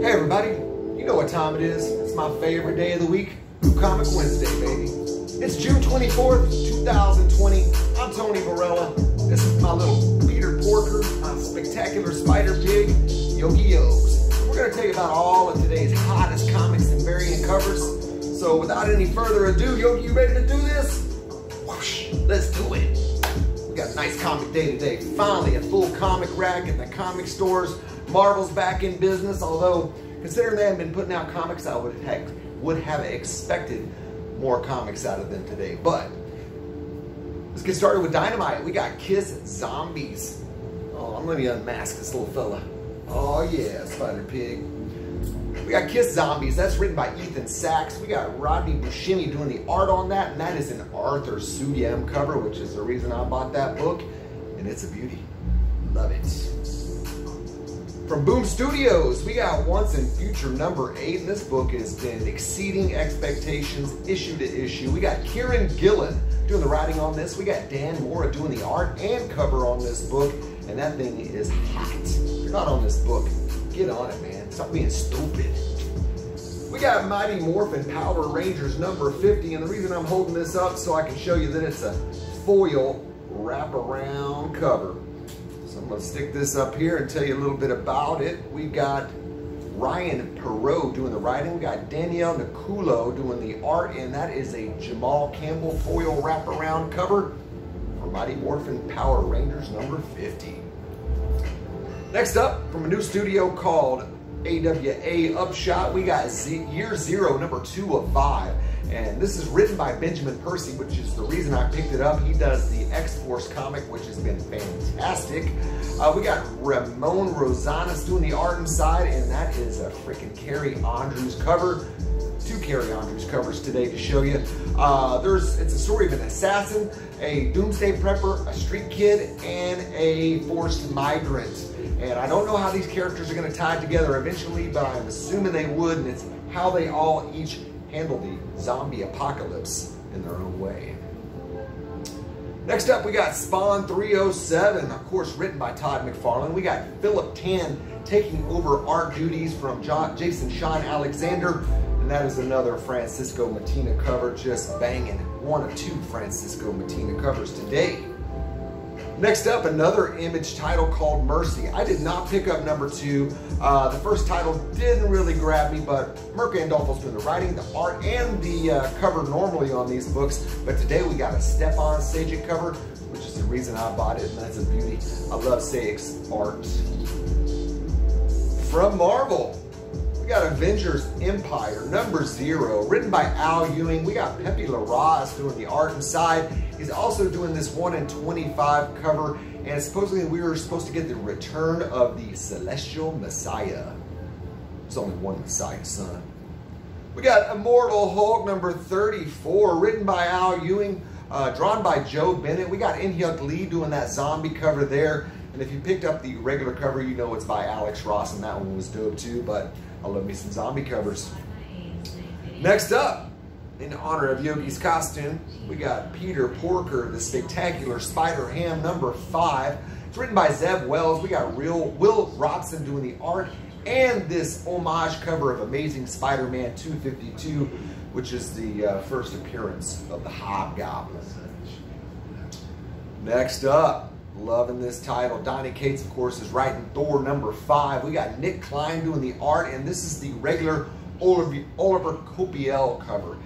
Hey everybody, you know what time it is. It's my favorite day of the week, Comic Wednesday, baby. It's June 24th, 2020. I'm Tony Varela. This is my little Peter Porker, my spectacular spider pig, Yogi-Yo's. We're going to tell you about all of today's hottest comics and variant covers. So without any further ado, Yogi, you ready to do this? Whoosh, let's do it. We got a nice comic day today. Finally, a full comic rack at the comic stores. Marvel's back in business, although considering they haven't been putting out comics, I would have expected more comics out of them today. But let's get started with Dynamite. We got Kiss Zombies. Oh, let me unmask this little fella. Oh yeah, Spider Pig. We got Kiss Zombies. That's written by Ethan Sachs. We got Rodney Buscemi doing the art on that, and that is an Arthur Sudiem cover, which is the reason I bought that book, and it's a beauty. Love it. From Boom Studios, we got Once and Future number 8, and this book has been exceeding expectations issue to issue. We got Kieran Gillen doing the writing on this. We got Dan Mora doing the art and cover on this book, and that thing is hot. If you're not on this book, get on it, man. Stop being stupid. We got Mighty Morphin Power Rangers number 50, and the reason I'm holding this up so I can show you that it's a foil wraparound cover. So I'm going to stick this up here and tell you a little bit about it. We got Ryan Perot doing the writing. We got Danielle Niculo doing the art, and that is a Jamal Campbell foil wraparound cover for Mighty Morphin Power Rangers number 50. Next up, from a new studio called AWA Upshot, we got Year Zero number 2 of 5. And this is written by Benjamin Percy, which is the reason I picked it up. He does the X-Force comic, which has been fantastic. We got Ramon Rosales doing the art inside, and that is a freaking Carrie Andrews cover. 2 Carrie Andrews covers today to show you. It's a story of an assassin, a doomsday prepper, a street kid, and a forced migrant. And I don't know how these characters are going to tie together eventually, but I'm assuming they would, and it's how they all each handle the zombie apocalypse in their own way. Next up, we got Spawn 307, of course written by Todd McFarlane. We got Philip Tan taking over art duties from Jason Sean Alexander, and that is another Francisco Mattina cover, just banging. One of 2 Francisco Mattina covers today. Next up, another Image title called Mercy. I did not pick up number 2. The first title didn't really grab me, but Mirka Andolfo's doing the writing, the art, and the cover normally on these books. But today we got a Stepan Sajic cover, which is the reason I bought it, and that's a beauty. I love Sajic's art. From Marvel, we got Avengers Empire number 0, written by Al Ewing. We got Pepe Larraz doing the art inside. He's also doing this 1 in 25 cover, and supposedly we were supposed to get the return of the Celestial Messiah. There's only one Messiah, son. We got Immortal Hulk number 34, written by Al Ewing, drawn by Joe Bennett. We got In-Hyuk Lee doing that zombie cover there, and if you picked up the regular cover, you know it's by Alex Ross, and that one was dope too, but I love me some zombie covers. Next up, in honor of Yogi's costume, we got Peter Porker, the Spectacular Spider-Ham number 5. It's written by Zeb Wells. We got Will Robson doing the art, and this homage cover of Amazing Spider-Man 252, which is the first appearance of the Hobgoblin. Next up, loving this title. Donny Cates, of course, is writing Thor number 5. We got Nick Klein doing the art, and this is the regular Oliver Copiel cover.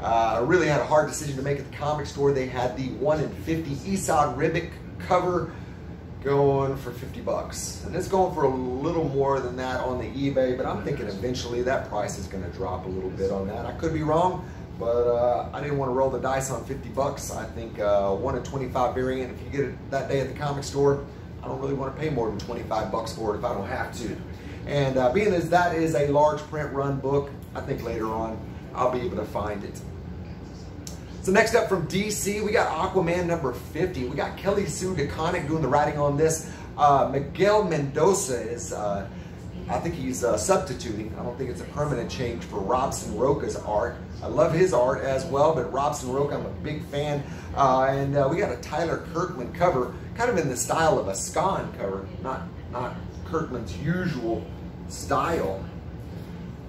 I really had a hard decision to make at the comic store. They had the 1 in 50 Esad Ribic cover going for 50 bucks. And it's going for a little more than that on the eBay, but I'm thinking eventually that price is going to drop a little bit on that. I could be wrong, but I didn't want to roll the dice on 50 bucks. I think 1 in 25 variant, if you get it that day at the comic store, I don't really want to pay more than 25 bucks for it if I don't have to. And being as that is a large print run book, I think later on I'll be able to find it. So next up from DC, we got Aquaman number 50. We got Kelly Sue DeConnick doing the writing on this. Miguel Mendoza is, I think he's substituting. I don't think it's a permanent change for Robson Roca's art. I love his art as well, but Robson Roca, I'm a big fan. And we got a Tyler Kirkman cover, kind of in the style of a Scon cover, not Kirkman's usual style.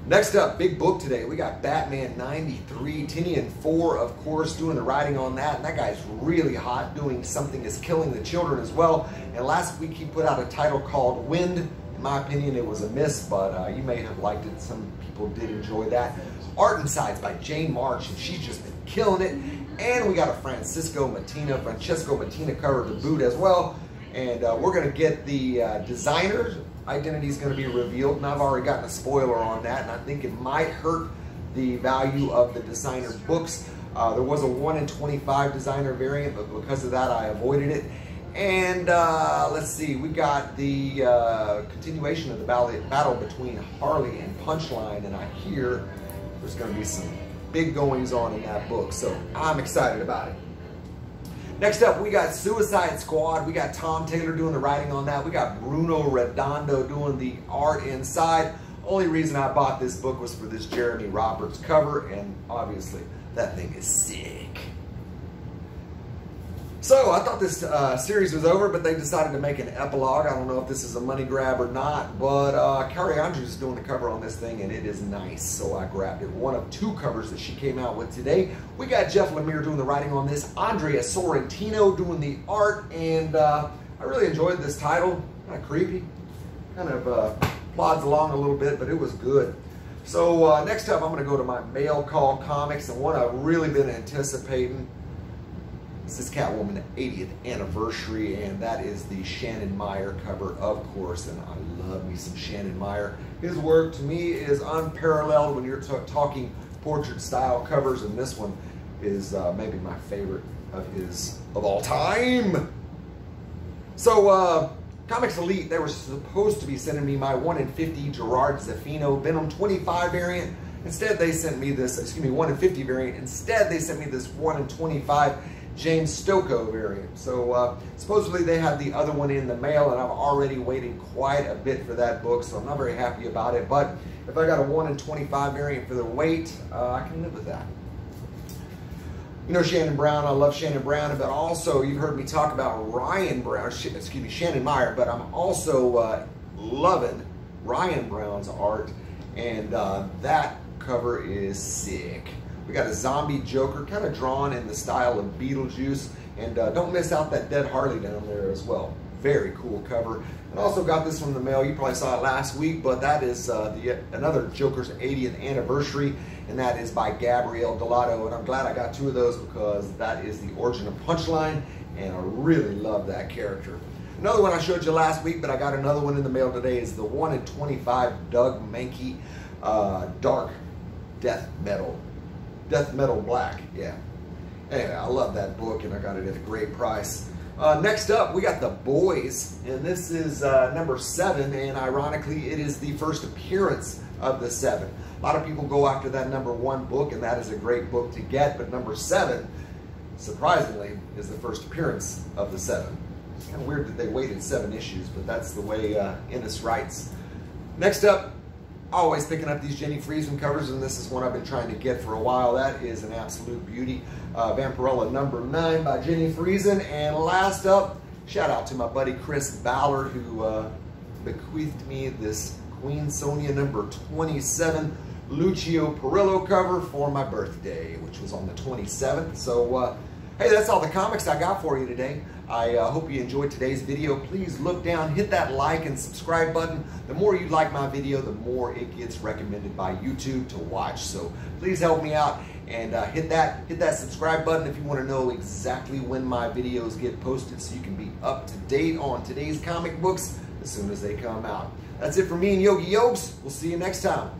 Next up, big book today. We got Batman 93, Tynion 4, of course, doing the writing on that. And that guy's really hot, doing Something is Killing the Children as well. And last week he put out a title called Wind. In my opinion, it was a miss, but you may have liked it. Some people did enjoy that. Art Insides by Jane March, and she's just been killing it. And we got a Francesco Mattina cover to boot as well. And we're going to get the designer's identity is going to be revealed, and I've already gotten a spoiler on that, and I think it might hurt the value of the designer books. There was a 1 in 25 designer variant, but because of that I avoided it. And let's see, we got the continuation of the battle between Harley and Punchline, and I hear there's going to be some big goings on in that book, so I'm excited about it. Next up, we got Suicide Squad. We got Tom Taylor doing the writing on that. We got Bruno Redondo doing the art inside. Only reason I bought this book was for this Jeremy Roberts cover, and obviously that thing is sick. So I thought this series was over, but they decided to make an epilogue. I don't know if this is a money grab or not, but Carrie Andrews is doing the cover on this thing, and it is nice, so I grabbed it. One of 2 covers that she came out with today. We got Jeff Lemire doing the writing on this, Andrea Sorrentino doing the art, and I really enjoyed this title. Kind of creepy, kind of plods along a little bit, but it was good. So next up, I'm going to go to my Mail Call Comics, and one I've really been anticipating. This is Catwoman 80th anniversary, and that is the Shannon Meyer cover, of course, and I love me some Shannon Meyer. His work to me is unparalleled when you're talking portrait style covers, and this one is maybe my favorite of his of all time. So Comics Elite, they were supposed to be sending me my 1 in 50 Gerard Zaffino Venom 25 variant. Instead they sent me this, 1 in 50 variant. Instead they sent me this 1 in 25 James Stokoe variant. So supposedly they had the other one in the mail, and I've already waited quite a bit for that book, so I'm not very happy about it. But if I got a 1 in 25 variant for the wait, I can live with that. You know Shannon Brown, I love Shannon Brown, but also you've heard me talk about Shannon Meyer, but I'm also loving Ryan Brown's art, and that cover is sick. We got a zombie Joker, kind of drawn in the style of Beetlejuice, and don't miss out that dead Harley down there as well. Very cool cover. And also got this from the mail. You probably saw it last week, but that is another Joker's 80th anniversary, and that is by Gabrielle Delato. And I'm glad I got 2 of those because that is the origin of Punchline, and I really love that character. Another one I showed you last week, but I got another one in the mail today, is the 1 in 25 Doug Mahnke Dark Death Metal Black, yeah. Anyway, I love that book, and I got it at a great price. Next up, we got The Boys, and this is number 7, and ironically, it is the first appearance of the 7. A lot of people go after that number 1 book, and that is a great book to get, but number 7, surprisingly, is the first appearance of the 7. It's kind of weird that they waited 7 issues, but that's the way Ennis writes. Next up, always picking up these Jenny Friesen covers, and this is one I've been trying to get for a while. That is an absolute beauty. Vampirella number 9 by Jenny Friesen. And last up, shout out to my buddy Chris Ballard, who bequeathed me this Queen Sonia number 27 Lucio Perillo cover for my birthday, which was on the 27th. So, hey, that's all the comics I got for you today. I hope you enjoyed today's video. Please look down, hit that like and subscribe button. The more you like my video, the more it gets recommended by YouTube to watch. So please help me out and hit that subscribe button if you want to know exactly when my videos get posted, so you can be up to date on today's comic books as soon as they come out. That's it for me and Yogi Yokes. We'll see you next time.